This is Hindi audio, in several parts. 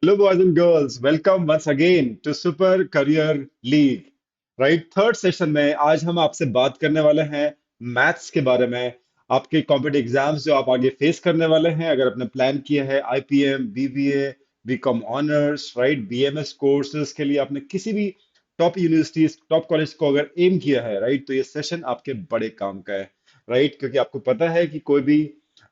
Hello, boys and girls. Welcome once again to Super Career League. Right, third session में आज हम आपसे बात करने वाले हैं मैथ्स के बारे में। आपके कॉम्पिटिटिव एग्जाम्स जो आप आगे फेस करने वाले हैं, अगर आपने प्लान किया है IPM, BBA, BCom honours, right, BMS courses के लिए आपने किसी भी टॉप यूनिवर्सिटीज, टॉप कॉलेज को अगर एम किया है, राइट, तो ये सेशन आपके बड़े काम का है। राइट, क्योंकि आपको पता है कि कोई भी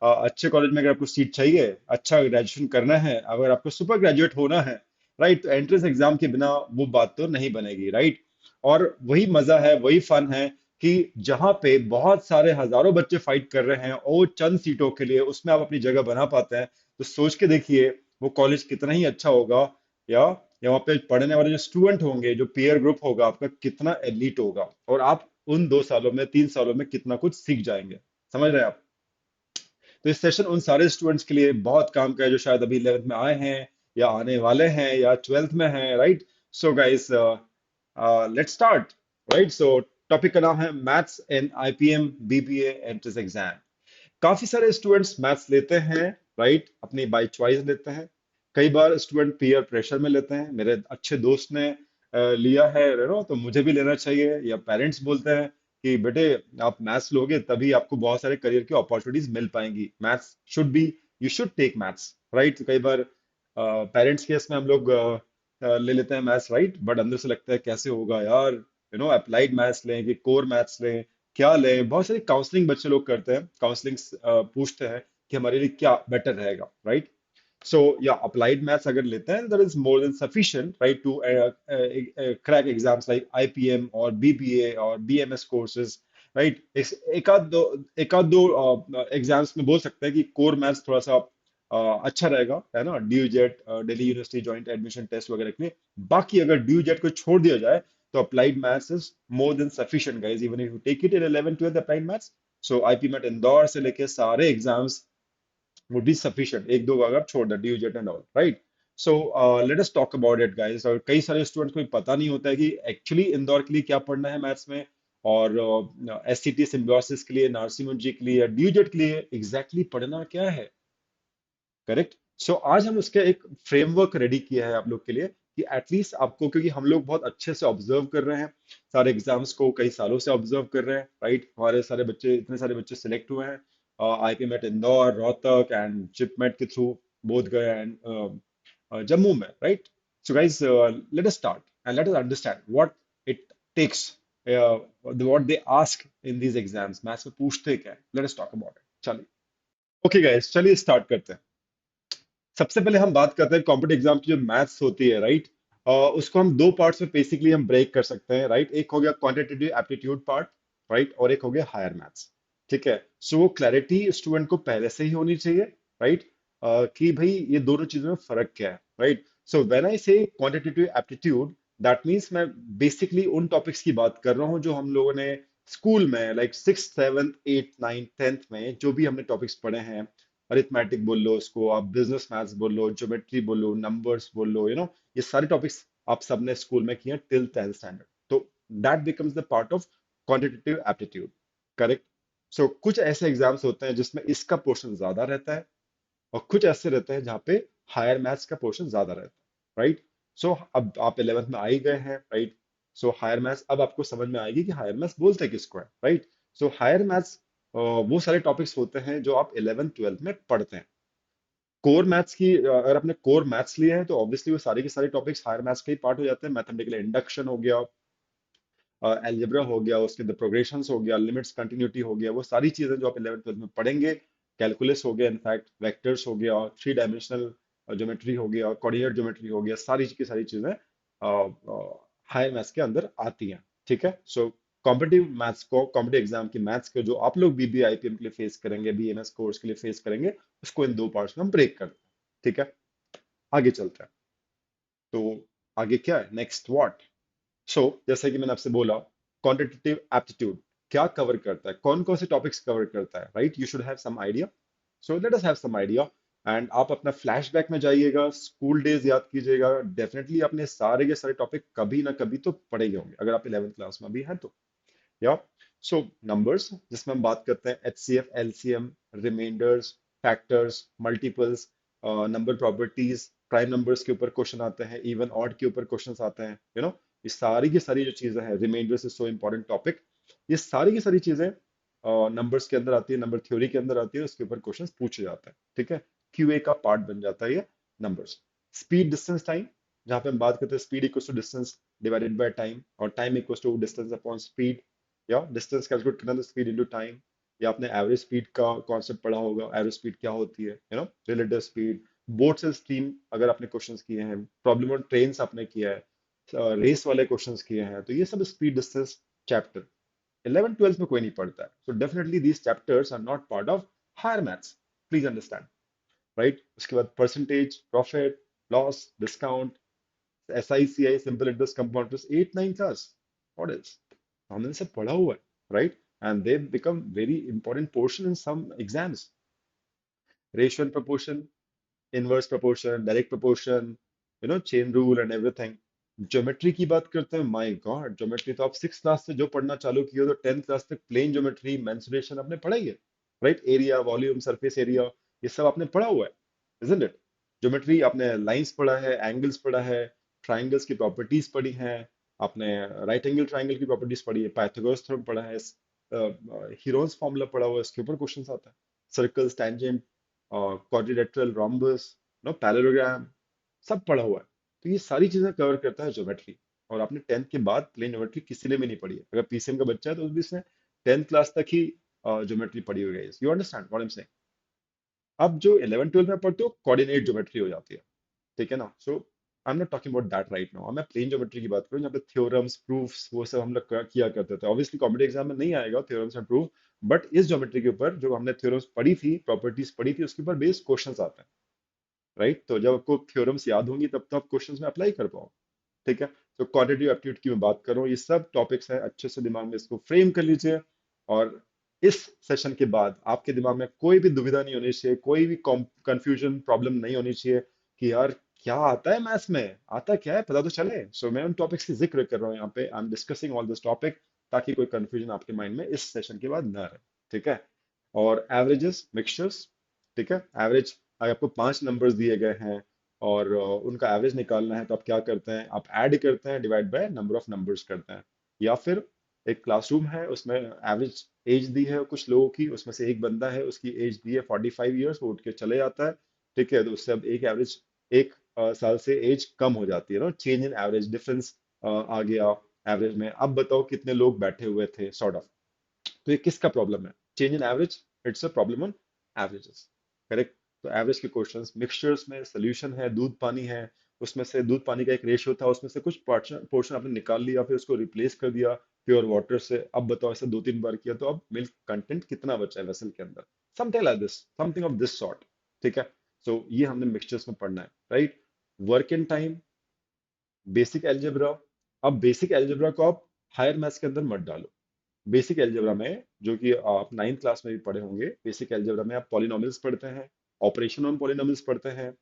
अच्छे कॉलेज में अगर आपको सीट चाहिए, अच्छा ग्रेजुएशन करना है, अगर आपको सुपर ग्रेजुएट होना है, राइट, तो एंट्रेंस एग्जाम के बिना वो बात तो नहीं बनेगी। राइट, और वही मजा है, वही फन है कि जहां पे बहुत सारे हजारों बच्चे फाइट कर रहे हैं और चंद सीटों के लिए उसमें आप अपनी जगह बना पाते हैं। तो सोच के देखिए वो कॉलेज कितना ही अच्छा होगा, या या वहाँ पे पढ़ने वाले जो स्टूडेंट होंगे, जो पीयर ग्रुप होगा आपका, कितना एलीट होगा, और आप उन 2 सालों में, 3 सालों में कितना कुछ सीख जाएंगे। समझ रहे हैं आप? तो इस सेशन उन सारे स्टूडेंट्स के लिए बहुत काम का है जो शायद अभी 11th में आए हैं, या आने वाले हैं, या 12th में हैं। Right, so guys, let's start. Right, so topic का नाम है maths and IPM BBA entrance exam. काफी सारे स्टूडेंट्स मैथ्स लेते हैं, राइट, अपनी बाई चॉइस लेते हैं। कई बार स्टूडेंट पीयर प्रेशर में लेते हैं। मेरे अच्छे दोस्त ने लिया है, तो मुझे भी लेना चाहिए। या पेरेंट्स बोलते हैं कि बेटे, आप मैथ्स लोगे तभी आपको बहुत सारे करियर की अपॉर्चुनिटीज मिल पाएंगी। Maths should be, you should take maths. Right, कई बार पेरेंट्स केस में हम लोग ले लेते हैं मैथ्स, राइट, बट अंदर से लगता है कैसे होगा यार, अप्लाइड मैथ्स लें कि कोर मैथ्स लें, क्या लें। बहुत सारी काउंसलिंग बच्चे लोग करते हैं, काउंसलिंग पूछते हैं कि हमारे लिए क्या बेटर रहेगा। Right, so yeah, applied maths अगर लेते हैं, that is more than sufficient, right, to crack exams like IPM or BBA or BMS courses, right। एक आध दो एग्जाम्स में बोल सकते हैं कि कोर मैथ्स थोड़ा सा अच्छा रहेगा, है ना, DU JAT, Delhi university joint admission test वगैरह के लिए। बाकी अगर ड्यू जेट को छोड़ दिया जाए तो applied maths is more than sufficient guys, even if you take it in 11 12 applied maths. So IPMAT Indore से लेके सारे एग्जाम्स would be sufficient, एक दो का अगर छोड़ दे, ड्यू जेट and all. Right, so let us talk about it guys. और कई सारे स्टूडेंट्स को ये पता नहीं होता है कि एक्चुअली इंदौर के लिए क्या पढ़ना है मैथ्स में, और एस सी टी सिम्बायोसिस के लिए, नार्सिमोलॉजी के लिए, ड्यू जेट के लिए एग्जैक्टली पढ़ना क्या है। करेक्ट। सो आज हम उसका एक फ्रेमवर्क रेडी किया है आप लोग के लिए, कि एटलीस्ट आपको, क्योंकि हम लोग बहुत अच्छे से ऑब्जर्व कर रहे हैं सारे एग्जाम्स को, कई सालों से ऑब्जर्व कर रहे हैं। राइट, हमारे सारे बच्चे, इतने सारे बच्चे सिलेक्ट हुए हैं IPMAT Indore, Rohtak and JIPMAT के थ्रू, बोध गया एंड जम्मू में। Right, so guys, let us start and let us understand what it takes, what they ask in these exams. Maths में पूछते क्या है, let us talk about it. चलिए, ओके गाइस, चलिए स्टार्ट करते हैं। सबसे पहले हम बात करते हैं कॉम्पिटिटिव एग्जाम की जो मैथ्स होती है। राइट, उसको हम दो पार्ट्स में बेसिकली हम ब्रेक कर सकते हैं। राइट, एक हो गया क्वांटिटेटिव एप्टीट्यूड पार्ट, राइट, और एक हो गया हायर मैथ्स। ठीक है, सो वो क्लैरिटी स्टूडेंट को पहले से ही होनी चाहिए। राइट, कि भाई ये दोनों चीजों में फर्क क्या है। राइट, सो व्हेन आई से क्वांटिटेटिव एप्टीट्यूड, दैट मीन्स मैं बेसिकली उन टॉपिक्स की बात कर रहा हूँ जो हम लोगों ने स्कूल में, like 6th 7th 8th 9th 10th में जो भी हमने टॉपिक्स पढ़े हैं। अरिथमेटिक बोल लो उसको, आप बिजनेस मैथ्स बोल लो, ज्योमेट्री बोल लो, नंबर्स बोल लो, ये सारे टॉपिक्स आप सबने स्कूल में किए टिल 10th स्टैंडर्ड। तो that becomes the part of quantitative aptitude. Correct. So कुछ ऐसे एग्जाम्स होते हैं जिसमें इसका पोर्शन ज्यादा रहता है, और कुछ ऐसे रहते हैं जहाँ पे हायर मैथ्स का पोर्शन ज्यादा रहता है। राइट, सो अब आप 11th में आ ही गए हैं। राइट, सो हायर मैथ्स अब आपको समझ में आएगी कि हायर मैथ्स बोलते किसको है। राइट, सो हायर मैथ्स वो सारे टॉपिक्स होते हैं जो आप 11th 12th में पढ़ते हैं। कोर मैथ्स की, अगर आपने कोर मैथ्स लिए हैं तो ऑब्वियसली वो सारे के सारे टॉपिक्स हायर मैथ्स के ही पार्ट हो जाते हैं। मैथमेटिकल इंडक्शन हो गया, अलजेब्रा हो गया, उसके अंदर प्रोग्रेशंस हो गया, लिमिट्स, कंटिन्यूटी हो गया, वो सारी चीजें जो आप 11th 12th में पढ़ेंगे। कैलकुलस हो गया, इनफैक्ट वेक्टर्स हो गया, थ्री डायमेंशनल ज्योमेट्री हो गया, कोऑर्डिनेट ज्योमेट्री हो गया, सारी की सारी चीजें हायर मैथ्स के अंदर आती हैं। ठीक है, सो कॉम्पिटिटिव मैथ्स को, कॉम्पिटिटिव एग्जाम की मैथ्स के जो आप लोग बीबीए आईपीएम के लिए फेस करेंगे, बीएमएस कोर्स के लिए फेस करेंगे, उसको इन दो पार्ट्स में हम ब्रेक करते हैं। ठीक है, आगे चलते हैं। तो आगे क्या है, नेक्स्ट व्हाट। सो जैसे कि मैंने आपसे बोला, क्वांटिटेटिव एप्टीट्यूड क्या कवर करता है, कौन कौन से टॉपिक्स कवर करता है। Right, you should have some idea. So let us have some idea, and आप अपना फ्लैशबैक में जाइएगा, स्कूल डेज याद कीजिएगा। डेफिनेटली आपने सारे के सारे टॉपिक कभी ना कभी तो पढ़े ही होंगे, अगर आप 11th क्लास में भी हैं तो। या, सो नंबर्स जिसमें हम बात करते हैं HCF, LCM, reminders, factors, multiples, number properties, prime numbers के ऊपर क्वेश्चन आते हैं, इवन ऑड के ऊपर क्वेश्चंस आते हैं, ये सारी की सारी जो चीजें हैं, reminders is so important topic, ये सारी की सारी चीजें नंबर्स के अंदर आती है, नंबर थ्योरी के अंदर आती है, उसके ऊपर क्वेश्चंस पूछे जाते हैं, ठीक है। क्यूए का पार्ट बन जाता है ये नंबर्स। स्पीड डिस्टेंस टाइम, जहाँ पे हम बात करते हैं speed equals to distance divided by time, और time equals to distance upon speed, या डिस्टेंस कैलकुलेट करना तो स्पीड इनटू टाइम, या आपने एवरेज स्पीड का कॉन्सेप्ट पढ़ा होगा, एवरेज स्पीड क्या होती है, रिलेटिव स्पीड। बोट से स्ट्रीम अगर आपने क्वेश्चंस किए हैं, प्रॉब्लम ऑन ट्रेन आपने किया है, रेस वाले क्वेश्चंस किए हैं, तो ये सब स्पीड डिस्टेंस चैप्टर 11 12 में कोई नहीं पढ़ता है, so definitely these chapters are not part of higher maths, please understand, right. उसके बाद percentage, profit, loss, discount, SICI, simple interest, compound interest, 8 9 class, what is, हमने सब पढ़ा हुआ है, right. And they become very important portion in some exams, ratio and proportion, inverse proportion, direct proportion, chain rule and everything. Geometry की बात करते हैं, माय गॉड, ज्योमेट्री तो आप 6 क्लास से जो पढ़ना चालू किए हो, तो 10th क्लास तक प्लेन ज्योमेट्री, मेंसुरेशन आपने पढ़ा ही है, right. Area, volume, surface area, ये सब आपने पढ़ा हुआ है, इजंट इट। ज्योमेट्री आपने लाइंस पढ़ा है, एंगल्स पढ़ा है, ट्राइंगल्स की प्रॉपर्टीज पढ़ी हैं, आपने राइट एंगल ट्राइंगल की प्रॉपर्टीज पढ़ी है, पाइथागोरस थ्योरम पढ़ा है, हीरोन्स फॉर्मूला पढ़ा हुआ है, इसके ऊपर क्वेश्चंस आता है, circles, tangent, quadrilateral, rhombus, parallelogram, सब पढ़ा हुआ है। तो ये सारी चीजें कवर करता है ज्योमेट्री। और आपने 10th के बाद प्लेन ज्योमेट्री किसी ने भी नहीं पढ़ी है, अगर PCM का बच्चा है तो भी उसने 10th क्लास तक ही ज्योमेट्री पढ़ी हुई है, you understand what I am saying. अब जो 11 12 में पढ़ते हो, कोऑर्डिनेट ज्योमेट्री हो जाती है, ठीक है ना। So I am not talking about that right now, मैं प्लेन ज्योमेट्री की बात करूँ, जहाँ पे थ्योरम्स, प्रूफ्स, वो सब हम लोग किया करते थे। ऑब्वियसली कॉम्पिटिटिव एग्जाम में नहीं आएगा थ्योरम्स एंड प्रूफ, बट इस ज्योमेट्री के ऊपर जो हमने थ्योरम्स पढ़ी थी, प्रॉपर्टीज पढ़ी थी, उसके ऊपर बेस्ड क्वेश्चंस आते हैं, राइट। तो जब आपको थ्योरम्स याद होंगी तब तो आप क्वेश्चंस में अप्लाई कर पाओ, ठीक है। तो क्वाड्रेटिव एप्टीट्यूड की मैं बात कर रहा हूँ, ये सब टॉपिक्स हैं, अच्छे से दिमाग में इसको फ्रेम कर लीजिए। और इस सेशन के बाद आपके दिमाग में कोई भी दुविधा नहीं होनी चाहिए, कोई भी कंफ्यूजन, प्रॉब्लम नहीं होनी चाहिए कि यार क्या आता है मैथ्स में, आता क्या है पता तो चले। सो मैं उन टॉपिक्स की जिक्र कर रहा हूँ यहाँ पे, I am discussing all this topic, ताकि कोई कंफ्यूजन आपके माइंड में इस सेशन के बाद ना रहे, ठीक है। और एवरेजेस, मिक्सचर्स, ठीक है। एवरेज, अगर आपको 5 नंबर्स दिए गए हैं और उनका एवरेज निकालना है, तो आप क्या करते हैं, आप ऐड करते हैं, divide by number of numbers करते हैं। या फिर एक क्लासरूम है, उसमें एवरेज एज दी है कुछ लोगों की, उसमें से एक बंदा है, उसकी एज दी है 45 ईयर्स, वो उठ के चले जाता है, ठीक है। तो उससे अब एक एवरेज, एक साल से एज कम हो जाती है ना, चेंज इन एवरेज, डिफरेंस आ गया एवरेज में। अब बताओ कितने लोग बैठे हुए थे, सॉर्ट ऑफ। तो ये किसका प्रॉब्लम है, change in average, it's a problem on averages, correct. तो एवरेज के क्वेश्चंस, मिक्सचर्स में सोल्यूशन है, दूध पानी है, उसमें से दूध पानी का एक रेशियो था, उसमें से कुछ पोर्शन पोर्शन आपने निकाल लिया, फिर उसको रिप्लेस कर दिया प्योर वाटर से। अब बताओ ऐसे 2 3 बार किया तो अब मिल्क कंटेंट कितना बचा है वेसल के अंदर, something like this, something of this sort, ठीक है। सो ये हमने मिक्सचर्स में पढ़ना है, right. Work in time, basic algebra. अब बेसिक एल्जेब्रा को आप हायर मैथ्स के अंदर मत डालो। बेसिक एल्जेब्रा में, जो कि आप 9th क्लास में भी पढ़े होंगे, बेसिक एल्जेब्रा में आप पॉलिनोमियल्स पढ़ते हैं, ऑपरेशन ऑन पॉलिनोमियल्स पढ़ते हैं,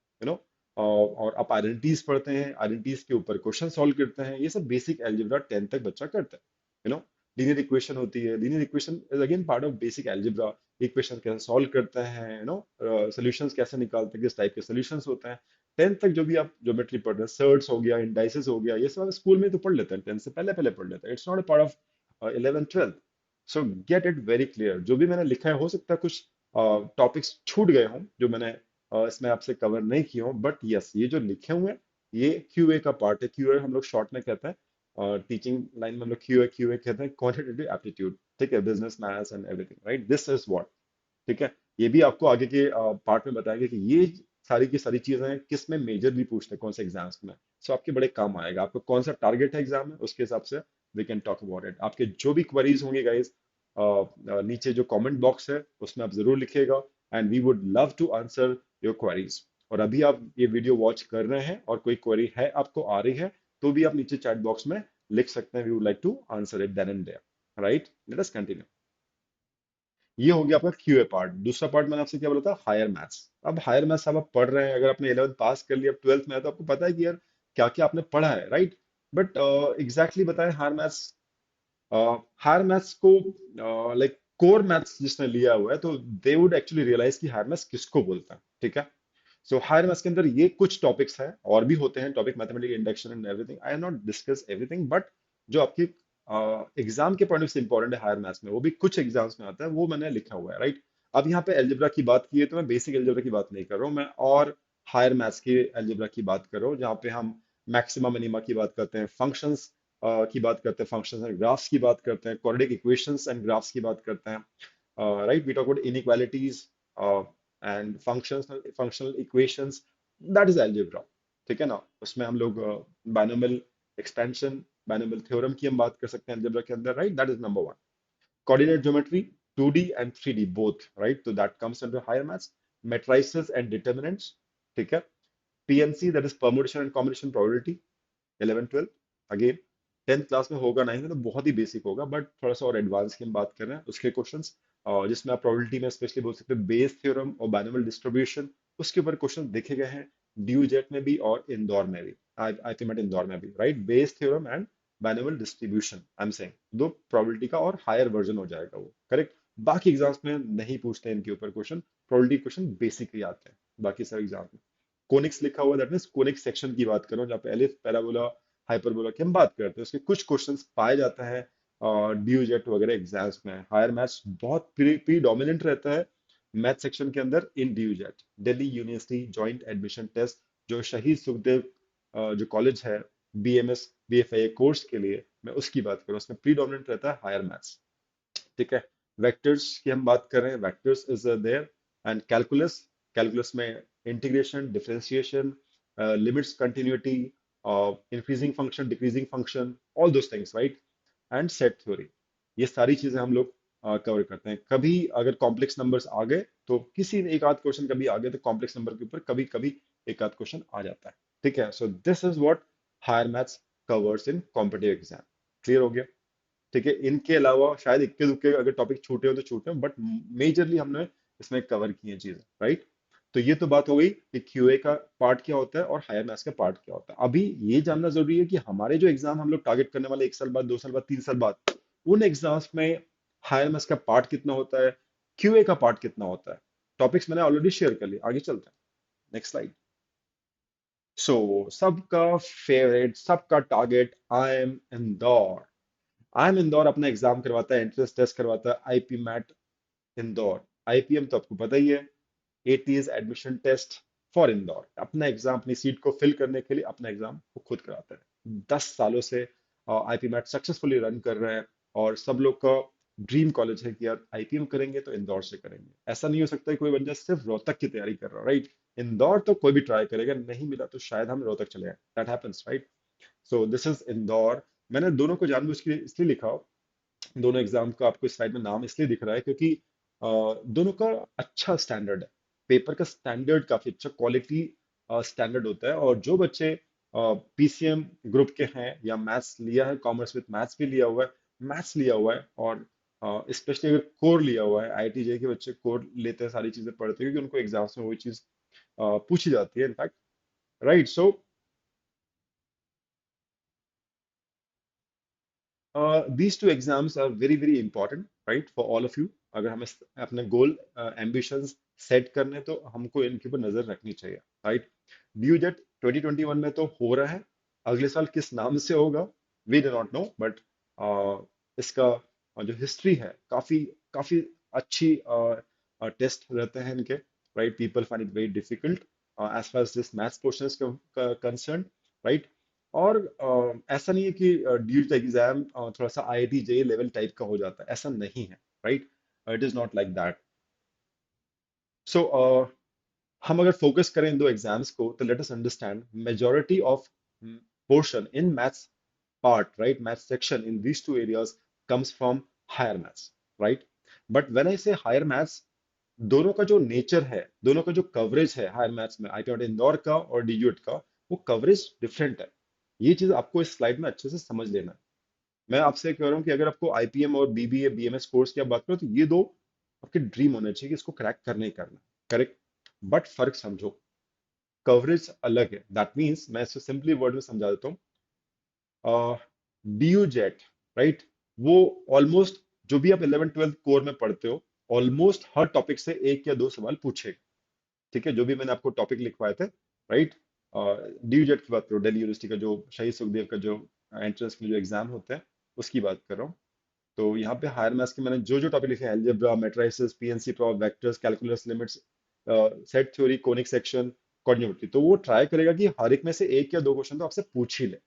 और आप आइडेंटिटीज पढ़ते हैं, आइडेंटिटीज के ऊपर क्वेश्चन सॉल्व करते हैं। ये सब बेसिक एल्जेब्रा 10th तक बच्चा करता है, लीनियर इक्वेशन होती है, linear equation is again part of basic algebra. Equation कैसे सॉल्व करते हैं, सॉल्यूशंस कैसे निकालते हैं, किस टाइप के सॉल्यूशंस होते हैं। 10th तक जो भी आप ज्योमेट्री पढ़ रहे हैं, सर्ट्स हो गया, इंडाइसेस हो गया, ये सब आप स्कूल में तो पढ़ लेते हैं, 10th से पहले पहले पढ़ लेते हैं, it's not a part of 11 12। So get it very clear, जो भी मैंने लिखा है, हो सकता है कुछ टॉपिक्स छूट गए हों जो मैंने इसमें आपसे कवर नहीं किए हों, बट यस, ये जो लिखे हुए हैं, ये क्यूए का पार्ट है। क्यूए हम लोग शॉर्ट में कहते हैं, और टीचिंग लाइन में हम लोग क्यूए क्यूए कहते हैं, क्वांटिटेटिव एप्टीट्यूड, ठीक है, business maths and everything, right, this is what, ठीक है। ये भी आपको आगे के पार्ट में बताएंगे कि ये सारी की सारी चीजें किस में मेजर भी पूछते हैं, कौन से एग्जाम्स में। सो आपके बड़े काम आएगा, आपको कौन सा टारगेट है एग्जाम में, उसके हिसाब से we can talk about it. आपके जो भी क्वेरीज होंगे गाइस, नीचे जो कमेंट बॉक्स है उसमें आप जरूर लिखिएगा, and we would love to answer your queries. और अभी आप ये वीडियो वॉच कर रहे हैं और कोई क्वेरी है, आपको आ रही है, तो भी आप नीचे चैट बॉक्स में लिख सकते हैं, we would like to answer it then and there, right. Let us continue. ये हो गया आपका क्यूए पार्ट। दूसरा पार्ट मैंने आपसे क्या बोला था, हायर मैथ्स। अब हायर मैथ्स अब आप पढ़ रहे हैं, अगर आपने 11th पास कर लिया, अब 12th में है, तो आपको पता है कि यार क्या क्या आपने पढ़ा है, राइट। बट एग्जैक्टली बताएं, हायर मैथ्स को लाइक कोर मैथ्स जिसने लिया हुआ है, तो दे वुड एक्चुअली रियलाइज कि हायर मैथ्स किसको बोलता है, ठीक है। सो हायर मैथ्स के अंदर ये कुछ टॉपिक्स हैं, और भी होते हैं topic, mathematical induction and everything, I not discuss everything, but जो आपकी एग्जाम के पॉइंट से इंपॉर्टेंट है हायर मैथ्स में, वो भी कुछ एग्जाम्स में आता है, वो मैंने लिखा हुआ है, राइट। अब यहाँ पे एल्जेब्रा की बात की है तो मैं बेसिक एल्जेब्रा की बात नहीं कर रहा हूँ, मैं और हायर मैथ्स की एल्जेब्रा की बात कर रहा हूँ, जहाँ पे हम मैक्सिमा मिनिमा की बात करते हैं, फंक्शंस की बात करते हैं, फंक्शंस एंड ग्राफ्स की बात करते हैं, क्वाड्रेटिक इक्वेशंस एंड ग्राफ्स की बात करते हैं, right. We talk about inequalities and functional equations, that is algebra. ठीक है ना, उसमें हम लोग बाइनोमियल एक्सपेंशन, बाइनोमियल थ्योरम की हम बात कर सकते हैं अलजेब्रा के अंदर, right. That is number one. Coordinate geometry, 2D and 3D both, right, तो that comes under higher maths. Matrices and determinants, ठीक है। PMC, that is permutation and combination probability, 11 12 again 10th class में होगा, 9th में तो बहुत ही बेसिक होगा, बट थोड़ा सा और एडवांस की हम बात कर रहे हैं उसके क्वेश्चंस, जिसमें आप प्रोबेबिलिटी में स्पेशली बोल सकते हैं बेस थ्योरम और बाइनोमियल डिस्ट्रीब्यूशन, उसके ऊपर क्वेश्चन देखे गए हैं ड्यू जेट में भी और इंदौर में भी, आईपीमेट इंदौर में भी, right. Bayes theorem and binomial distribution, I am saying दो प्रोबेबिलिटी का और हायर वर्जन हो जाएगा वो, करेक्ट। बाकी एग्जाम्स में नहीं पूछते हैं इनके ऊपर क्वेश्चन, प्रोबेबिलिटी क्वेश्चन बेसिकली आते हैं बाकी सारे एग्जाम में। कोनिक्स लिखा हुआ, दैट मीन्स कोनिक सेक्शन की बात करो, जहाँ पे एलिफ पैराबोला हाइपरबोला की हम बात करते हैं, उसके कुछ क्वेश्चंस पाए जाते हैं ड्यू जेट वगैरह एग्जाम्स में। हायर मैथ्स बहुत प्री डोमिनेंट रहता है मैथ सेक्शन के अंदर in DU JAT. Delhi university joint admission test, जो शहीद सुखदेव जो कॉलेज है बीएमएस बीएफए कोर्स के लिए, मैं उसकी बात करूँ, उसमें प्री डोमिनेंट रहता है हायर मैथ्स। ठीक है। वेक्टर्स की हम बात कर रहे हैं, vectors is there, and calculus, calculus में integration, differentiation, limits, continuity, increasing function, decreasing function, all those things, right, and set theory, ये सारी चीजें हम लोग कवर करते हैं। कभी अगर कॉम्प्लेक्स नंबर्स आ गए तो किसी एक आध क्वेश्चन कभी आ गए तो कॉम्प्लेक्स नंबर के ऊपर कभी कभी एक आध क्वेश्चन आ जाता है। ठीक है, so this is what higher maths covers in competitive exam. Clear हो गया? ठीक है, इनके अलावा शायद इक्के दुक्के अगर टॉपिक छूटे हो तो छूटे हो, बट मेजरली हमने इसमें कवर की है चीजें, राइट। तो ये तो बात हो गई कि क्यूए का पार्ट क्या होता है और हायर मैथ्स का पार्ट क्या होता है। अभी ये जानना जरूरी है कि हमारे जो एग्जाम हम लोग टारगेट करने वाले 1 साल बाद, 2 साल बाद, 3 साल बाद, उन एग्जाम्स में हायर मैथ्स का पार्ट कितना होता है, क्यूए का पार्ट कितना होता है। टॉपिक्स मैंने ऑलरेडी शेयर कर लिए, आगे चलते हैं। Next slide. सो सबका फेवरेट, सबका target, I am Indore. I am Indore अपना एग्जाम करवाता है, एंट्रेंस टेस्ट करवाता है, आईपी मैट इंदौर। आईपीएम तो आपको पता ही है, एटीज एडमिशन टेस्ट फॉर इंदौर। अपना एग्जाम, अपनी सीट को फिल करने के लिए अपना एग्जाम वो खुद कराता है। 10 सालों से आईपी मैट सक्सेसफुली रन कर रहे हैं, और सब लोग का ड्रीम कॉलेज है कि यार आईपीएम करेंगे तो इंदौर से करेंगे। ऐसा नहीं हो सकता है कोई बंदा सिर्फ रोहतक की तैयारी कर रहा है, राइट। इंदौर तो कोई भी ट्राई करेगा, नहीं मिला तो शायद हम रोहतक चले जाए, that happens, right. So this is Indore. मैंने दोनों को जानबूझ के इसलिए लिखा, दोनों एग्जाम का आपको इस स्लाइड में नाम इसलिए दिख रहा है क्योंकि दोनों का अच्छा स्टैंडर्ड है, पेपर का स्टैंडर्ड काफी अच्छा क्वालिटी स्टैंडर्ड होता है। और जो बच्चे पीसीएम ग्रुप के हैं या मैथ्स लिया है, कॉमर्स विद मैथ्स भी लिया हुआ है, मैथ्स लिया हुआ है, और स्पेशली अगर कोर लिया हुआ है, आईआईटी के बच्चे कोर लेते हैं, सारी चीजें पढ़ते हैं क्योंकि उनको एग्जाम्स में वही चीज पूछी जाती है in fact, right. So these two exams are very very important, right, for all of you। अगर हमें अपने गोल एम्बिशंस सेट करने हैं, तो हमको इनके ऊपर नजर रखनी चाहिए, राइट। ड्यू जेट 2021 में तो हो रहा है, अगले साल किस नाम से होगा we do not know, but इसका जो हिस्ट्री है, काफी काफी अच्छी टेस्ट रहते हैं इनके, right. People find it very difficult as far as this maths portion is concern, right. और ऐसा नहीं है कि ड्यू टू एग्जाम थोड़ा सा आईआईटी जे लेवल टाइप का हो जाता है, ऐसा नहीं है, right. It is not like that. So हम अगर फोकस करें इन दो एग्जाम्स को, तो let us understand majority of portion in maths part, right? Math section in these two areas comes from higher maths, right? But when I say higher maths, दोनों का जो नेचर है, दोनों का जो कवरेज है हायर मैथ्स में, आईपीएम इंदौर का और डीयूएट का, वो कवरेज डिफरेंट है। ये चीज आपको इस स्लाइड में अच्छे से समझ लेना है। मैं आपसे कह रहा हूँ कि अगर आपको आईपीएम और बीबीए बीएमएस कोर्स की आप बात करो, तो ये दो आपके ड्रीम होने चाहिए कि इसको क्रैक करना ही करना, करेक्ट। बट फर्क समझो, कवरेज अलग है। दैट मीन्स मैं इसको सिंपली वर्ड में समझा देता हूँ। डी यू जेट, राइट, वो ऑलमोस्ट जो भी आप 11th 12th कोर में पढ़ते हो, ऑलमोस्ट हर टॉपिक से एक या दो सवाल पूछेगा, ठीक है, जो भी मैंने आपको टॉपिक लिखवाए थे, राइट। ड्यूजेट की बात करो, दिल्ली यूनिवर्सिटी का जो शहीद सुखदेव का जो एंट्रेंस के जो एग्जाम होते हैं, उसकी बात कर रहा हूँ। तो यहाँ पे हायर मैथ्स के मैंने जो जो टॉपिक लिखे हैं, algebra, matrices, PNC prop, vectors, calculus, limits, set theory, conic section, coordinate, तो वो ट्राई करेगा कि हर एक में से एक या दो क्वेश्चन तो आपसे पूछ ही ले।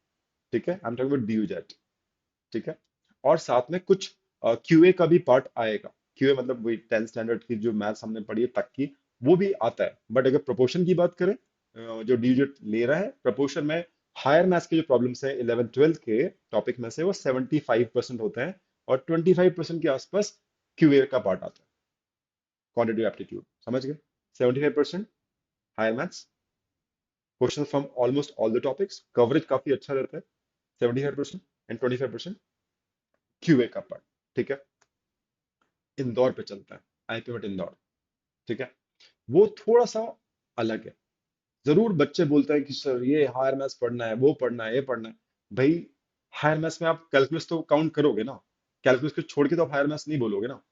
ठीक है, आई एम टॉकिंग अबाउट ड्यूजेट। ठीक है, और साथ में कुछ क्यूए का भी पार्ट आएगा। क्यूए मतलब वही 10th स्टैंडर्ड की जो मैथ्स हमने पढ़ी है तक की, वो भी आता है। बट अगर प्रोपोर्शन की बात करें, जो डिजिट ले रहा है प्रोपोर्शन में, हायर मैथ्स के जो प्रॉब्लम्स है 11th 12th के टॉपिक में से, वो 75% होते हैं, और 25% के आसपास क्यूए का पार्ट आता है, क्वांटिटेटिव एप्टीट्यूड। समझ गए? 75% higher maths, question from almost all the topics, coverage काफी अच्छा रहता है, 75%, एंड 25% क्यूए का पार्ट। ठीक है, इंदौर पे चलता है, आईपी मेट इंदौर। ठीक है, वो थोड़ा सा अलग है। जरूर बच्चे बोलते हैं कि सर ये हायर मैथ्स पढ़ना है, वो पढ़ना है, ये पढ़ना है। भाई, हायर मैथ्स में आप कैलकुलस तो काउंट करोगे ना, कैलकुलस को छोड़ के तो आप हायर मैथ्स नहीं बोलोगे ना।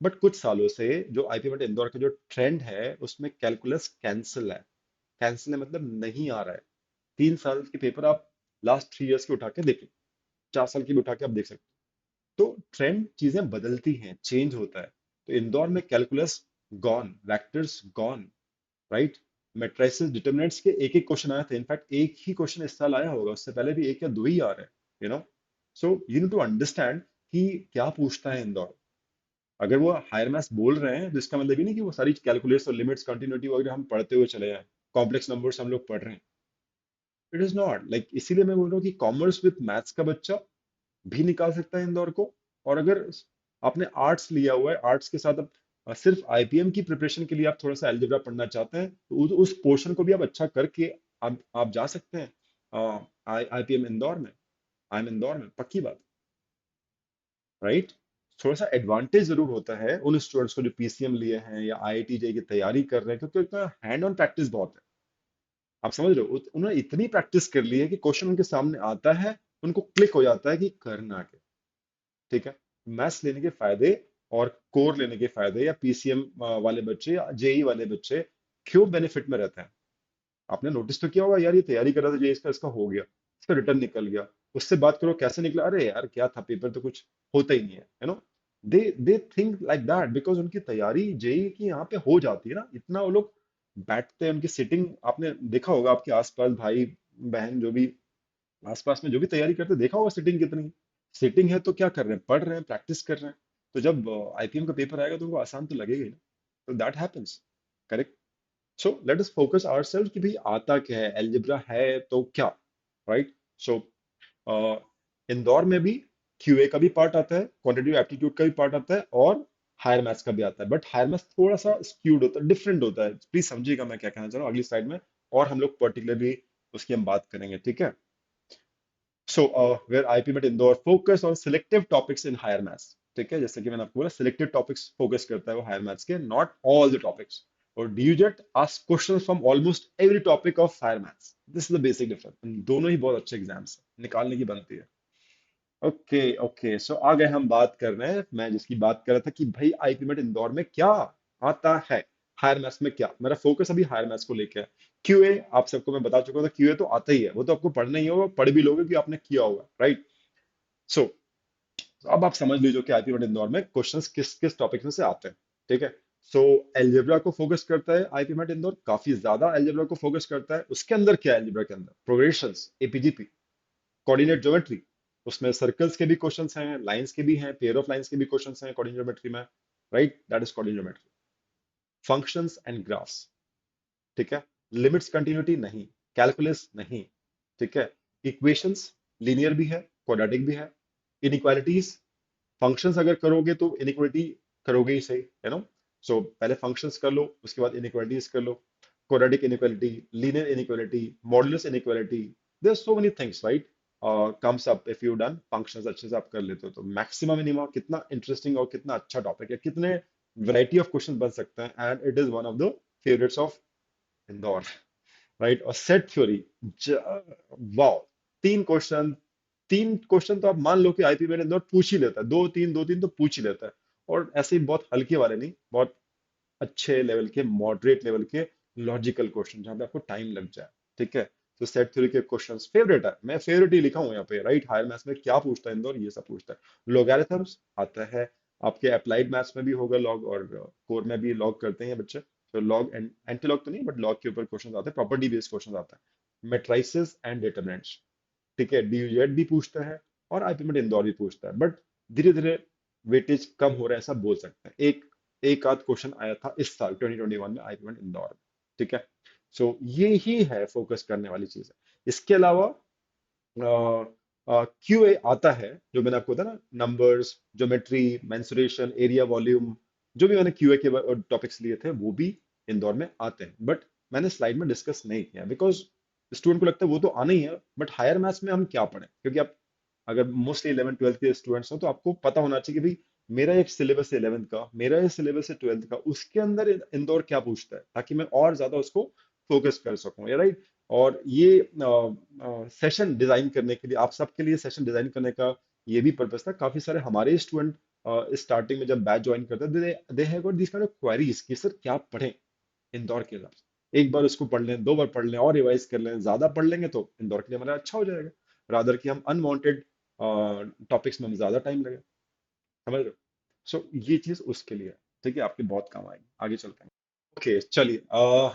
बट कुछ सालों से जो आईपी मेट इंदौर का जो ट्रेंड है, उसमें कैलकुलस कैंसिल है। कैंसिल है मतलब नहीं आ रहा है। 3 साल के पेपर आप लास्ट 3 इयर्स के उठा के देख लो, 4 साल की भी उठा के आप देख सकते हो। तो ट्रेंड, चीजें बदलती हैं, चेंज होता है। तो इंदौर में calculus gone, vectors gone, right. Matrices, determinants के एक एक क्वेश्चन आए थे, इनफैक्ट एक ही क्वेश्चन इस साल आया होगा, उससे पहले भी एक या दो ही आ रहे हैं, you know. So you need to understand कि क्या पूछता है इंदौर। अगर वो हायर मैथ्स बोल रहे हैं तो इसका मतलब ये नहीं कि वो सारी कैलकुलेट्स और लिमिट्स, कंटिन्यूटी वगैरह हम पढ़ते हुए चले जाएं, कॉम्प्लेक्स नंबर्स हम लोग पढ़ रहे हैं। इट इज नॉट लाइक, इसीलिए मैं बोल रहा हूँ कि कॉमर्स विद मैथ्स का बच्चा भी निकाल सकता है इंदौर को। और अगर आपने आर्ट्स लिया हुआ है, आर्ट्स के साथ अब सिर्फ आईपीएम की प्रिपरेशन के लिए आप थोड़ा सा अलजेब्रा पढ़ना चाहते हैं, तो उस पोर्शन को भी आप अच्छा करके आप जा सकते हैं आईपीएम इंदौर में, आई एम इंदौर में, पक्की बात, राइट। थोड़ा सा एडवांटेज जरूर होता है उन स्टूडेंट्स को जो पीसीएम लिए हैं या आईआईटी जेई की तैयारी कर रहे हैं, क्योंकि उनका हैंड ऑन प्रैक्टिस बहुत है। आप समझ रहे हो, उन्होंने इतनी प्रैक्टिस कर ली है कि क्वेश्चन उनके सामने आता है, उनको क्लिक हो जाता है कि करना क्या। ठीक है, मैथ्स लेने के फायदे और कोर लेने के फायदे, या पीसीएम वाले बच्चे या जेई वाले बच्चे क्यों बेनिफिट में रहते हैं। आपने नोटिस तो किया होगा, यार ये तैयारी कर रहा था जेई इसका, इसका हो गया, इसका रिटर्न निकल गया, उससे बात करो कैसे निकला, अरे यार क्या था, पेपर तो कुछ होता ही नहीं है, you know. They think like that because उनकी तैयारी जेई की यहाँ पे हो जाती है ना, इतना वो लोग बैठते हैं, उनकी सिटिंग आपने देखा होगा, आपके आसपास भाई बहन जो भी आसपास में जो भी तैयारी करते हैं, देखा होगा सिटिंग कितनी। सिटिंग है तो क्या कर रहे हैं, पढ़ रहे हैं, प्रैक्टिस कर रहे हैं। तो जब आईपीएम का पेपर आएगा तो उनको आसान तो लगेगा ही ना। तो that happens, correct. So let us focus ourselves कि भाई आता क्या है, अलजेब्रा है तो क्या, राइट। सो इंदौर में भी क्यूए का भी पार्ट आता है, क्वांटिटेटिव एप्टीट्यूड का भी पार्ट आता है, और हायर मैथ्स का भी आता है। बट हायर मैथ्स थोड़ा सा स्क्यूड होता है, डिफरेंट होता है। प्लीज समझिएगा मैं क्या कहना चाह रहा हूँ अगली स्लाइड में, और हम लोग पर्टिकुलरली उसकी हम बात करेंगे, ठीक है। So, where IP Met Indore focus on selective topics in higher maths, ठीक है, जैसे कि मैंने आपको बोला selective topics focus करता है वो higher maths के, not all the topics। और DUJET asks questions from almost every topic of higher maths। This is the basic difference। दोनों ही बहुत अच्छे एग्जाम्स हैं, निकालने की बनती है। ओके ओके, सो आ गए हम बात कर रहे हैं, मैं जिसकी बात कर रहा था कि भाई आईपी मेट इंदौर में क्या आता है, हायर मैथ्स में क्या, मेरा फोकस अभी हायर मैथ्स को लेके है। क्यूए आप सबको मैं बता चुका था, क्यूए तो आता ही है, वो तो आपको पढ़ना ही होगा, पढ़ भी लोगे कि आपने किया होगा, राइट। सो अब आप समझ लीजिए कि आईपी मेट इंदौर में क्वेश्चंस किस किस टॉपिक में से आते हैं। ठीक है, सो एल्जेब्रा को फोकस करता है आईपी मेट इंदौर, काफी ज्यादा एल्जेब्रा को फोकस करता है। उसके अंदर क्या है, एल्जेब्रा के अंदर प्रोग्रेशंस, एपीजीपी, कोऑर्डिनेट ज्योमेट्री, उसमें सर्कल्स के भी क्वेश्चंस हैं, लाइंस के भी हैं, पेयर ऑफ लाइंस के भी क्वेश्चंस हैं कोऑर्डिनेट ज्योमेट्री में, right, that is coordinate geometry. Functions and graphs, ठीक है, लिमिट्स, कंटिन्यूटी नहीं, कैलकुलस नहीं, ठीक है, इक्वेशंस, लीनियर भी है, क्वाड्रेटिक भी है, इनइक्वालिटीज, फंक्शंस अगर करोगे तो इनइक्वालिटी करोगे ही सही, है ना। सो पहले फंक्शंस कर लो, उसके बाद इनइक्वालिटीज कर लो, quadratic inequality, linear inequality, modulus inequality, there so many things, right. Comes up if you done functions अच्छे से आप कर लेते हो तो। मैक्सिमम मिनिमम, कितना इंटरेस्टिंग और कितना अच्छा टॉपिक है, कितने वैरायटी ऑफ क्वेश्चन बन सकते हैं, and it is one of the favourites of Indore, right. और set theory, wow, 3 question, 3 question तो आप मान लो कि आईपी मेरे अंदर पूछ ही लेता है, दो तीन तो पूछ ही लेता है। और ऐसे ही बहुत हल्के वाले नहीं, बहुत अच्छे लेवल के, मॉडरेट लेवल के, लॉजिकल क्वेश्चन जहाँ पे आपको टाइम लग जाए, ठीक है। तो सेट थ्योरी के क्वेश्चंस फेवरेट है, मैं फेवरेट ही लिखा हूँ यहाँ पे, राइट। हायर मैथ्स में क्या पूछता है इंदौर, ये सब पूछता है। लॉगरिथम्स आता है, आपके अप्लाइड मैथ्स में भी होगा लॉग, और कोर में भी लॉग करते हैं बच्चे। तो लॉग एंड एंटी लॉग तो नहीं, बट लॉग के ऊपर क्वेश्चन आते हैं, प्रॉपर्टी बेस्ड क्वेश्चन आता है। मेट्राइसेस एंड डिटरमिनेंट्स, ठीक है, डीयूजेड भी पूछता है और आईपीएमएट इंदौर भी पूछता है, बट धीरे धीरे वेटेज कम हो रहा है ऐसा बोल सकते हैं। एक आध क्वेश्चन आया था इस साल 2021 में आईपीएमएट इंदौर में, ठीक है। सो ये ही है फोकस करने वाली चीज है। इसके अलावा क्यूए आता है, जो मैंने आपको बताया ना, numbers, geometry, mensuration, area, volume, जो भी मैंने क्यूए के टॉपिक्स लिए थे वो भी इंदौर में आते हैं, बट मैंने स्लाइड में डिस्कस नहीं किया बिकॉज स्टूडेंट को लगता है वो तो आना ही है, बट हायर मैथ्स में हम क्या पढ़ें, क्योंकि आप अगर मोस्टली 11 ट्वेल्थ के स्टूडेंट्स हो तो आपको पता होना चाहिए कि भाई मेरा एक सिलेबस है 11th का, मेरा एक सिलेबस है 12th का, उसके अंदर इंदौर क्या पूछता है, ताकि मैं और ज्यादा उसको फोकस कर सकूं, या राइट। और ये सेशन डिजाइन करने के लिए, आप सबके लिए सेशन डिजाइन करने का ये भी पर्पस था। काफी सारे हमारे स्टूडेंट स्टार्टिंग में जब बैच ज्वाइन करते हैं, they have got this kind of queries कि सर क्या पढ़ें इंदौर के हिसाब से। एक बार उसको पढ़ लें, दो बार पढ़ लें और रिवाइज कर लें, ज्यादा पढ़ लेंगे तो इंदौर के लिए हमारा अच्छा हो जाएगा, रादर कि हम अनवांटेड टॉपिक्स में हम ज्यादा टाइम लगे, समझ रहे हो। सो ये चीज उसके लिए है, ठीक है, आपके बहुत काम आएगी आगे चलते हैं। ओके चलिए,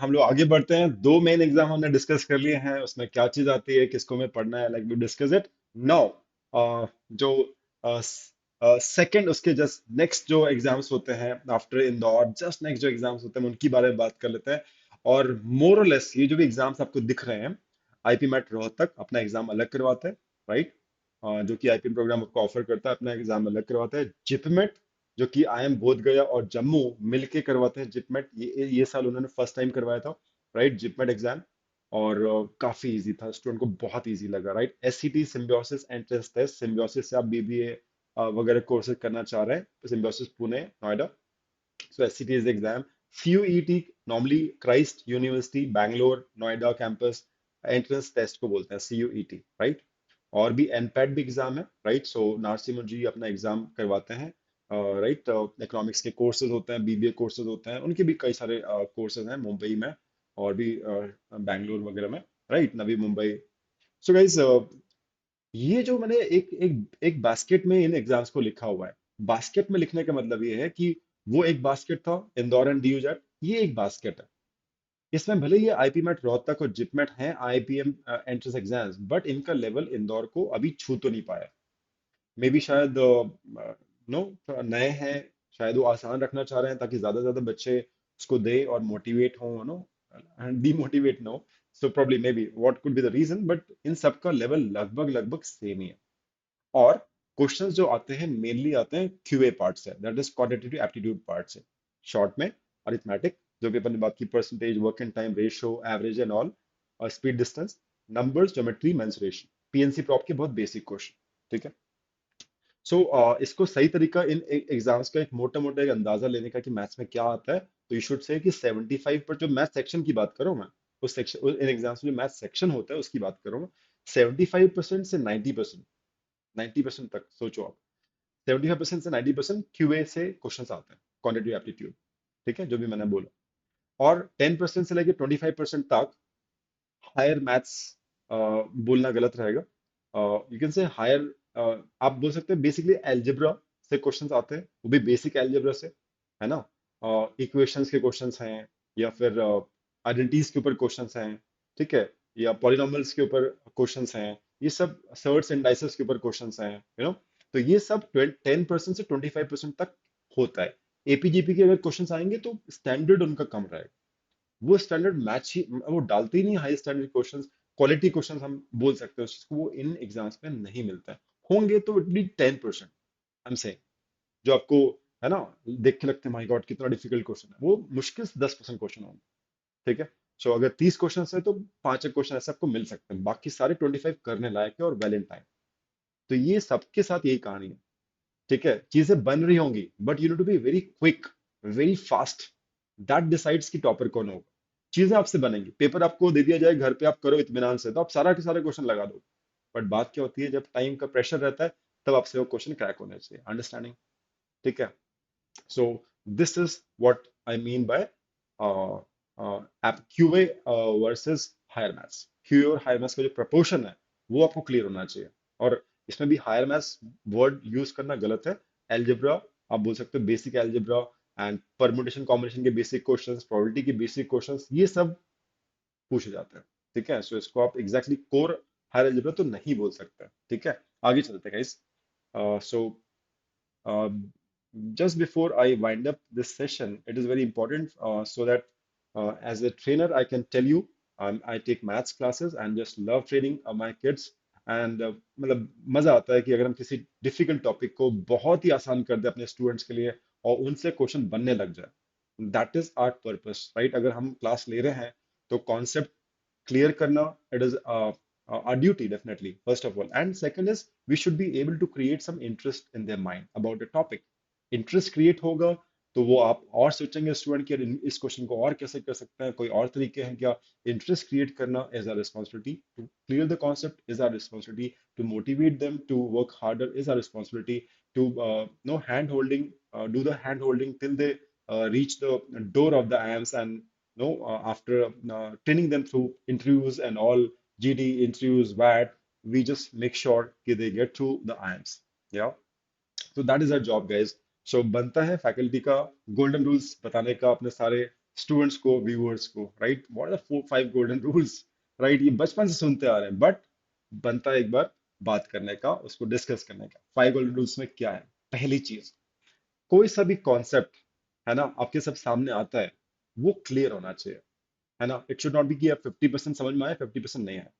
हम लोग आगे बढ़ते हैं। दो मेन एग्जाम हमने डिस्कस कर लिए हैं, उसमें क्या चीज आती है, किसको में पढ़ना है, like we discuss it now. जो सेकंड, उसके जस्ट नेक्स्ट जो एग्जाम्स होते हैं आफ्टर इंदौर, जस्ट नेक्स्ट जो एग्जाम्स होते हैं उनकी बारे में बात कर लेते हैं। और मोर और लेस ये जो भी एग्जाम्स आपको दिख रहे हैं, आईपी मैट रोहतक अपना एग्जाम अलग करवाता है, राइट। जो कि आईपी प्रोग्राम आपको ऑफर करता है, अपना एग्जाम अलग करवाता है। जिपमेट, जो कि आईएम बोध गया और जम्मू मिलके करवाते हैं जिपमेट, ये साल उन्होंने फर्स्ट टाइम करवाया था, राइट, जिपमेट एग्जाम। और काफी इजी था, स्टूडेंट को बहुत इजी लगा, right. SCT Symbiosis entrance test, Symbiosis से आप बीबीए वगैरह कोर्सेज करना चाह रहे हैं, Symbiosis Pune Noida, so SCT is exam. CUET normally Christ university Bangalore Noida campus entrance test को बोलते हैं, सीयूईटी, राइट। और भी एनपैट भी एग्जाम है, राइट। सो नारसिम्हा जी अपना एग्जाम करवाते हैं, राइट। इकोनॉमिक्स के कोर्सेज होते हैं, बीबीए कोर्सेज होते हैं, उनके भी कई सारे कोर्सेज हैं मुंबई में और भी बैंगलोर वगैरह में, right, Navi Mumbai. So guys, ये जो मैंने एक एक एक बास्केट में इन एग्जाम्स को लिखा हुआ है, बास्केट में लिखने का मतलब ये है कि वो एक बास्केट था इंदौर एंड डीयू जेट, ये एक बास्केट है। इसमें भले ही आईपी मेट रोहतक और जिपमेट हैं आईपीएम एंट्रेंस एग्जाम्स, बट इनका लेवल इंदौर को अभी छू तो नहीं पाया। मे बी शायद नो नए हैं, शायद वो आसान रखना चाह रहे हैं ताकि ज्यादा से ज्यादा बच्चे उसको दे और मोटिवेट हो, नो, डीमोटिवेट ना हो। So probably may be what could be the reason, but इन सबका लेवल लगभग लगभग सेम ही है। और क्वेश्चंस जो आते हैं मेनली आते हैं क्यूए पार्ट से, that is quantitative aptitude part से। शॉर्ट में अरिथमेटिक, जो भी अपन ने बात की, percentage, work and time ratio, average and all, और speed, distance, numbers, geometry, mensuration, PNC prop के बहुत बेसिक क्वेश्चन, ठीक है। सो इसको सही तरीका इन एग्जाम्स का एक मोटा मोटा एक अंदाजा लेने का कि मैथ्स में क्या आता है, तो यू शुड से कि 75 पर, जो मैथ सेक्शन की बात करूं मैं, उस सेक्शन, इन एग्जाम्स में जो मैथ सेक्शन होता है उसकी बात करूं मैं, 75% से 90%, 90% तक सोचो आप, 75% से 90% क्यूए से क्वेश्चंस आते हैं, क्वांटिटेटिव एप्टीट्यूड, ठीक है, जो भी मैंने बोला। और 10% से लेकर 25% तक हायर मैथ्स, बोलना गलत रहेगा, यू कैन से हायर, आप बोल सकते हैं बेसिकली एल्जेब्रा से क्वेश्चंस आते हैं, वो भी बेसिक एल्जेब्रा से, है ना। इक्वेशंस के क्वेश्चंस हैं, या फिर आइडेंटिटीज के ऊपर क्वेश्चंस हैं, ठीक है, या पॉलिनॉमियल्स के ऊपर क्वेश्चंस हैं, ये सब सर्ट्स एंड डाइसेस के ऊपर क्वेश्चंस हैं, यू नो। तो ये सब 10% से 25% तक होता है। एपीजीपी के अगर क्वेश्चंस आएंगे तो स्टैंडर्ड उनका कम रहेगा, वो स्टैंडर्ड मैच ही, वो डालते ही नहीं high standard questions, quality questions हम बोल सकते हैं उसको, वो इन एग्जाम्स में नहीं मिलता है। होंगे तो इट बी 10%, हम से, जो आपको, है ना, देख के लगते हैं माय गॉड कितना डिफिकल्ट क्वेश्चन है, वो मुश्किल से 10% क्वेश्चन होंगे, ठीक है। सो अगर 30 क्वेश्चन है तो 5 क्वेश्चन ऐसे आपको मिल सकते हैं, बाकी सारे 25 करने लायक है और वेल इन टाइम। तो ये सबके साथ यही कहानी है, ठीक है। चीजें बन रही होंगी, but you need to be very quick, very fast, that decides कि टॉपर कौन होगा। चीजें आपसे बनेंगी, पेपर आपको दे दिया जाए घर पे, आप करो इत्मीनान से तो आप सारा के सारे क्वेश्चन लगा दो, बट बात क्या होती है, जब टाइम का प्रेशर रहता है तब आपसे वो क्वेश्चन क्रैक होने चाहिए, अंडरस्टैंडिंग, ठीक है। So this is what I mean by आप QA versus higher maths, QA और हायर मैथ्स का जो प्रपोर्शन है वो आपको क्लियर होना चाहिए। और इसमें भी हायर मैथ्स वर्ड यूज करना गलत है। एल्जेब्रा आप बोल सकते हो, basic algebra and permutation combination के बेसिक क्वेश्चंस, प्रोबेबिलिटी के बेसिक क्वेश्चंस, ये सब पूछे जाते हैं। ठीक है, सो इसको आप एग्जैक्टली कोर हायर एल्जेब्रा तो नहीं बोल सकते। ठीक है, आगे चलते हैं guys. So just before I wind up this session, it is very important so that as a trainer, I can tell you I take maths classes and just love training my kids. And मतलब मजा आता है कि अगर हम किसी डिफिकल्ट टॉपिक को बहुत ही आसान कर दे अपने स्टूडेंट्स के लिए और उनसे क्वेश्चन बनने लग जाए, that is our purpose, right? अगर हम क्लास ले रहे हैं तो concept clear karna, it is our duty definitely, first of all. And second is we should be able to create some interest in their mind about the topic. Interest create होगा तो वो आप और सोचेंगे स्टूडेंट कि यार इस क्वेश्चन को और कैसे कर सकते हैं, कोई और तरीके हैं क्या। इंटरेस्ट क्रिएट करना is our responsibility, to clear the concept is our responsibility, to motivate them to work harder is our responsibility, to no hand holding, do the hand holding till they reach the door of the IIMs, and no after training them through interviews and all, GD interviews, VAT, we just make sure that they get through the IIMs. Yeah, तो that is our job guys. So बनता है फैकल्टी का गोल्डन रूल्स बताने का अपने सारे स्टूडेंट्स को, व्यूअर्स को, right? What are the 4 5 golden rules, right? ये बचपन से सुनते आ रहे हैं, बट बनता है एक बार बात करने का, उसको डिस्कस करने का। 5 गोल्डन रूल्स में क्या है? पहली चीज, कोई सा भी कॉन्सेप्ट है ना आपके सब सामने आता है, वो क्लियर होना चाहिए, है ना? इट शुड नॉट बी कि आप 50% समझ में आया, 50% नहीं आया।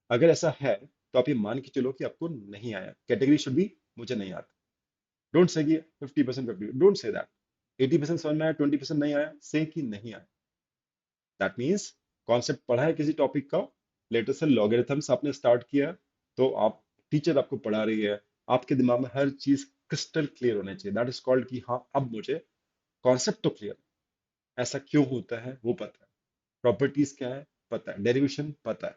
अगर ऐसा है तो आप ये मान के चलो कि आपको नहीं आया, कैटेगरी शुड बी मुझे नहीं आता। डोंट से कि 50% 50, डोंट से दैट। 80% समझ में आया, 20% नहीं आया, से कि नहीं आया। दैट मीन्स कॉन्सेप्ट पढ़ा है किसी टॉपिक का, लेटर से लॉगरिथम्स आपने स्टार्ट किया, तो आप, टीचर आपको पढ़ा रही है, आपके दिमाग में हर चीज क्रिस्टल क्लियर होनी चाहिए। दैट इज कॉल्ड कि हाँ अब मुझे कॉन्सेप्ट तो क्लियर, ऐसा क्यों होता है वो पता है, प्रॉपर्टीज क्या है पता है, डेरिवेशन पता है।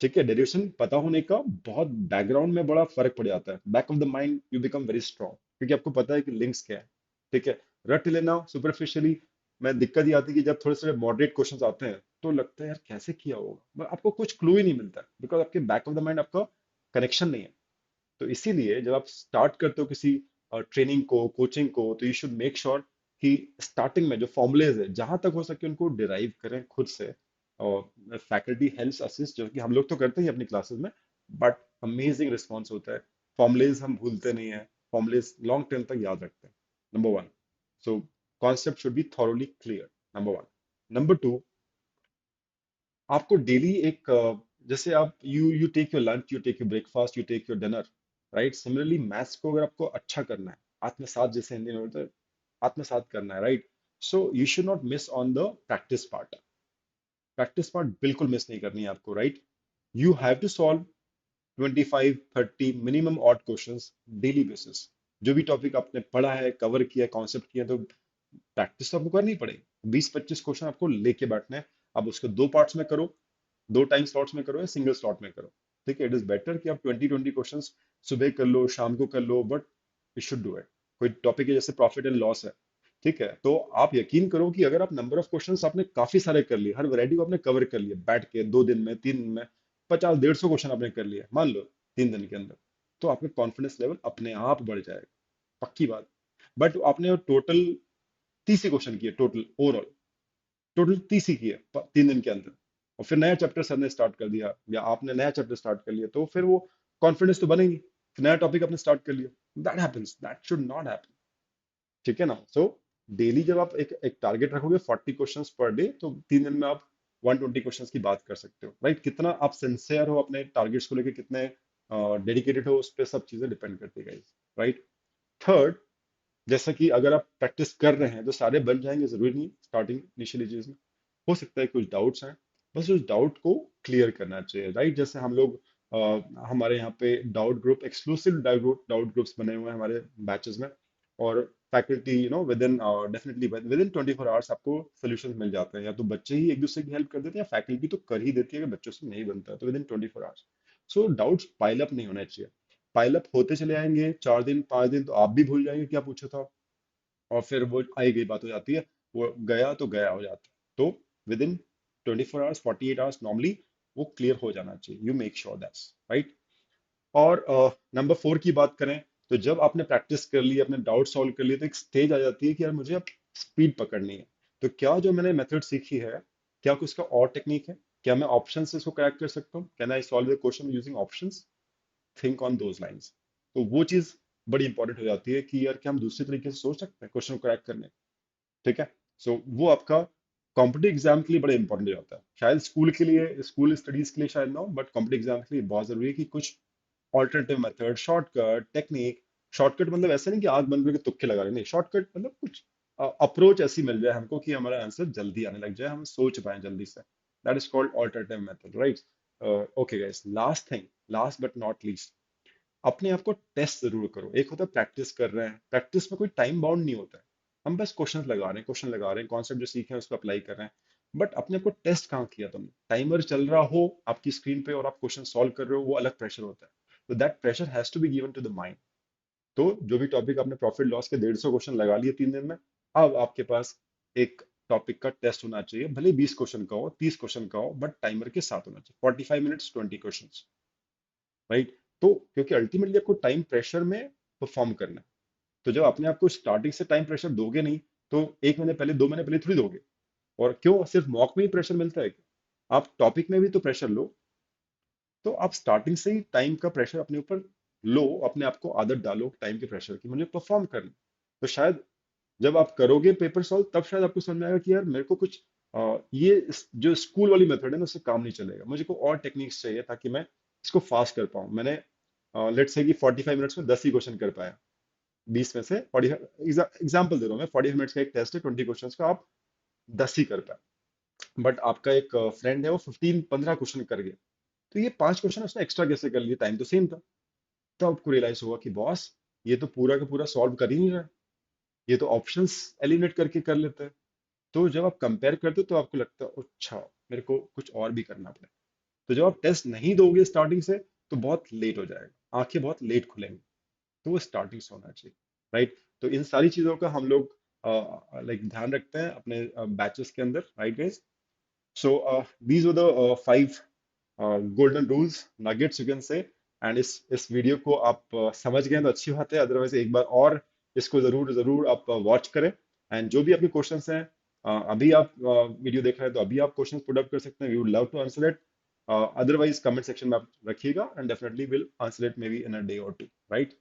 ठीक है, डेरिवेशन पता होने का बहुत बैकग्राउंड में बड़ा फर्क पड़ जाता है। Back of the mind you become very strong, क्योंकि आपको पता है कि लिंक्स क्या है। ठीक है, रट लेना सुपरफिशियली में दिक्कत ही आती है कि जब थोड़े से मॉडरेट क्वेश्चंस आते हैं तो लगता है यार कैसे किया होगा, but आपको कुछ क्लू ही नहीं मिलता, बिकॉज आपके बैक ऑफ द माइंड आपका कनेक्शन नहीं है। तो इसीलिए जब आप स्टार्ट करते हो किसी ट्रेनिंग को, कोचिंग को, तो यू शुड मेक श्योर कि स्टार्टिंग में जो फॉर्मुलेज है जहां तक हो सके उनको डिराइव करें खुद से। और फैकल्टी हेल्प्स असिस्ट, जो कि हम लोग तो करते ही अपनी क्लासेस में, बट अमेजिंग रिस्पॉन्स होता है। फॉर्मुलेज हम भूलते नहीं है, फॉर्मुलेज लॉन्ग टर्म तक याद रखते हैं, number one. So concept should be thoroughly clear, number one. Number two, आपको डेली एक जैसे आप you take your lunch, you take your breakfast, you take your dinner, right? Similarly maths को अगर आपको अच्छा करना है, आत्मसात जैसे हिंदी में बोलते हैं, आत्मसात करना है, right? So you should not miss on the practice part. Practice part बिल्कुल मिस नहीं करनी है आपको, right? You have to solve 25 30 minimum odd questions daily basis. जो भी टॉपिक आपने पढ़ा है, कवर किया, कॉन्सेप्ट किया, तो प्रैक्टिस तो आपको करनी पड़ेगी। 20 25 क्वेश्चन आपको लेके बैठना है। अब उसको दो पार्ट्स में करो, दो टाइम स्लॉट्स में करो या सिंगल स्लॉट में करो। ठीक है, इट इज बेटर कि आप 20 20 क्वेश्चंस सुबह कर लो, शाम को कर लो, but you should do it. कोई टॉपिक है जैसे प्रॉफिट एंड लॉस है, ठीक है, तो आप यकीन करो कि अगर आप नंबर ऑफ क्वेश्चंस आपने काफी सारे कर लिए, हर वैरायटी को आपने कवर कर लिया बैठ के 2 दिन में, 3 दिन में, 50 150 क्वेश्चन आपने कर लिया मान लो 3 दिन के अंदर, तो आपका कॉन्फिडेंस लेवल अपने आप बढ़ जाएगा, पक्की बात। बट आपने टोटल 30 क्वेश्चन किए, टोटल ओवरऑल टोटल 30 किए 3 दिन के अंदर, और फिर नया चैप्टर सर ने स्टार्ट कर दिया या आपने नया चैप्टर स्टार्ट कर लिया, तो फिर वो कॉन्फिडेंस तो बनेगी। फिर नया टॉपिक आपने स्टार्ट कर लिया, that happens, that should not happen. ठीक है ना? सो डेली जब आप एक एक टारगेट रखोगे 40 क्वेश्चंस पर डे, तो 3 दिन में आप 120 क्वेश्चंस की बात कर सकते हो, राइट? कितना आप सिंसियर हो अपने टारगेट्स को लेकर, कितने डेडिकेटेड हो, उस पर सब चीजें डिपेंड करती है, राइट? थर्ड, जैसा कि अगर आप प्रैक्टिस कर रहे हैं तो सारे बन जाएंगे जरूरी नहीं, स्टार्टिंग इनिशियली चीज में हो सकता है कुछ डाउट्स हैं, बस उस डाउट को क्लियर करना चाहिए, राइट? जैसे हम लोग हमारे यहाँ पे doubt group, exclusive doubt groups बने हुए हैं हमारे बैचेस में, और faculty with in definitely with in 24 hours आपको सोल्यूशन मिल जाते हैं, या तो बच्चे ही एक दूसरे की हेल्प कर देते हैं या फैकल्टी तो कर ही देती है, अगर बच्चों से नहीं बनता है तो with in 24 hours. So doubts pile up नहीं होना चाहिए। पाइल अप होते चले आएंगे, 4 दिन 5 दिन तो आप भी भूल जाएंगे क्या पूछा था, और फिर वो आई गई बात हो जाती है, वो गया तो गया हो जाता है। तो with in 24 hours 48 hours normally वो क्लियर हो जाना चाहिए। You make sure that's right. और नंबर 4 की बात करें, तो जब आपने प्रैक्टिस कर ली, अपने डाउट सॉल्व कर लिए, तो एक स्टेज आ जाती है कि यार मुझे अब स्पीड पकड़नी है। तो क्या जो मैंने मेथड सीखी है, क्या कुछ उसका और टेक्निक है? क्या मैं ऑप्शन से इसको क्रैक कर सकता हूँ? Can I solve the question using options? Think on those lines. तो वो चीज बड़ी इंपॉर्टेंट हो जाती है कि यार क्या हम दूसरे तरीके से सोच सकते हैं क्वेश्चन को क्रैक करने। ठीक है। सो वो आपका कॉम्पिटिटिव एग्जाम के लिए बड़ा इंपॉर्टेंट हो जाता है। शायद स्कूल के लिए, स्कूल स्टडीज के लिए शायद ना हो, बट कॉम्पिटिटिव एग्जाम के लिए बहुत जरूरी है कि कुछ alternative method, shortcut technique. Shortcut मतलब ऐसा नहीं कि आग बंद करके तुक्के लगा रहे, नहीं, शॉर्टकट मतलब कुछ अप्रोच ऐसी मिल जाए हमको कि हमारा आंसर जल्दी आने लग जाए, हम सोच पाए जल्दी से। That is called alternative method, right? Okay guys, last thing, last but not least, अपने आप को टेस्ट जरूर करो। एक होता है प्रैक्टिस कर रहे हैं, प्रैक्टिस में कोई टाइम बाउंड नहीं होता है। हम बस क्वेश्चन लगा रहे हैं, कॉन्सेप्ट जो सीखे हैं उसको अप्लाई कर रहे हैं। बट अपने आप को टेस्ट कहाँ किया तुमने? टाइमर चल रहा हो आपकी स्क्रीन पे और आप क्वेश्चन सॉल्व कर रहे हो, वो अलग प्रेशर होता है। तो that pressure has to be given to the mind. तो जो भी टॉपिक आपने प्रॉफिट लॉस के 150 क्वेश्चन लगा लिए 3 दिन में, अब आपके पास एक टॉपिक का टेस्ट होना चाहिए, भले 20 क्वेश्चन का हो, 30 क्वेश्चन का हो, बट टाइमर के साथ होना चाहिए। 45 मिनट्स 20 क्वेश्चन, राइट? तो क्योंकि अल्टीमेटली आपको टाइम प्रेशर में परफॉर्म करना है। तो जब अपने आप को स्टार्टिंग से टाइम प्रेशर दोगे नहीं, तो 1 महीने पहले, 2 महीने पहले थोड़ी दोगे। और क्यों सिर्फ मॉक में ही प्रेशर मिलता है क्या? आप टॉपिक में भी तो प्रेशर लो। तो आप स्टार्टिंग से ही टाइम का प्रेशर अपने ऊपर लो, अपने आप को आदत डालो टाइम के प्रेशर की, मुझे परफॉर्म करना। तो शायद जब आप करोगे पेपर सॉल्व, तब शायद आपको समझ में आएगा कि यार मेरे को कुछ जो स्कूल वाली मेथड है ना, उससे काम नहीं चलेगा, मुझे को और टेक्निक्स चाहिए ताकि मैं इसको फास्ट कर पाऊँ। मैंने लेट्स से कि 45 मिनट्स में 10 ही क्वेश्चन कर पाया, 20 में से 40। एग्जाम्पल दे रहा हूँ मैं, 45 मिनट्स का एक टेस्ट है, 20 क्वेश्चन का, आप 10 ही कर पाए। बट आपका एक फ्रेंड है, वो 15 15 क्वेश्चन कर गया। तो ये 5 क्वेश्चन उसने एक्स्ट्रा कैसे कर लिए? टाइम तो सेम था। तो आपको रियलाइज हुआ कि बॉस, ये तो पूरा का पूरा सॉल्व कर ही नहीं रहा है, ये तो ऑप्शंस एलिमिनेट करके कर लेते हैं। तो जब आप कंपेयर करते हो तो आपको लगता है अच्छा, मेरे को कुछ और भी करना पड़ेगा। तो जब आप टेस्ट नहीं दोगे स्टार्टिंग से, तो बहुत लेट हो जाएगा, आंखें बहुत लेट खुलेंगी। तो वो स्टार्टिंग से होना चाहिए, राइट? तो इन सारी चीजों का हम लोग लाइक ध्यान रखते हैं अपने बैचेस के अंदर, right guys? So these were the 5 golden rules, nuggets you can say. And इस वीडियो को आप समझ गए तो अच्छी बात है, अदरवाइज एक बार और इसको जरूर जरूर आप वॉच करें। एंड जो भी आपके क्वेश्चंस हैं, अभी आप वीडियो देख रहे हैं तो अभी आप क्वेश्चंस पुट अप कर सकते हैं, we would love to answer it. Otherwise comment section में आप रखिएगा and definitely will answer it maybe in a day or two, right?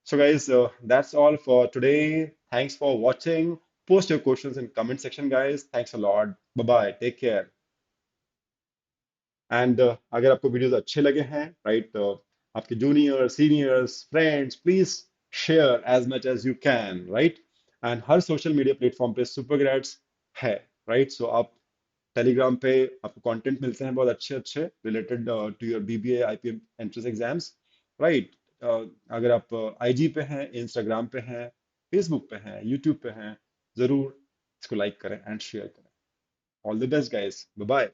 So guys, that's all for today. Thanks for watching. Post your questions in comment section, guys. Thanks a lot. Bye bye. Take care. And अगर आपको वीडियोस अच्छे लगे हैं, राइट, तो आपके junior seniors friends please share as much as you can, right? And हर सोशल मीडिया प्लेटफॉर्म पे सुपर ग्रेड्स है, राइट? सो आप टेलीग्राम पे आपको कंटेंट मिलते हैं बहुत अच्छे अच्छे, related to your BBA IPM entrance exams, right? अगर आप आईजी पे हैं, इंस्टाग्राम पे हैं, फेसबुक पे हैं, यूट्यूब पे हैं, जरूर इसको लाइक करें एंड शेयर करें। All the best guys, bye bye.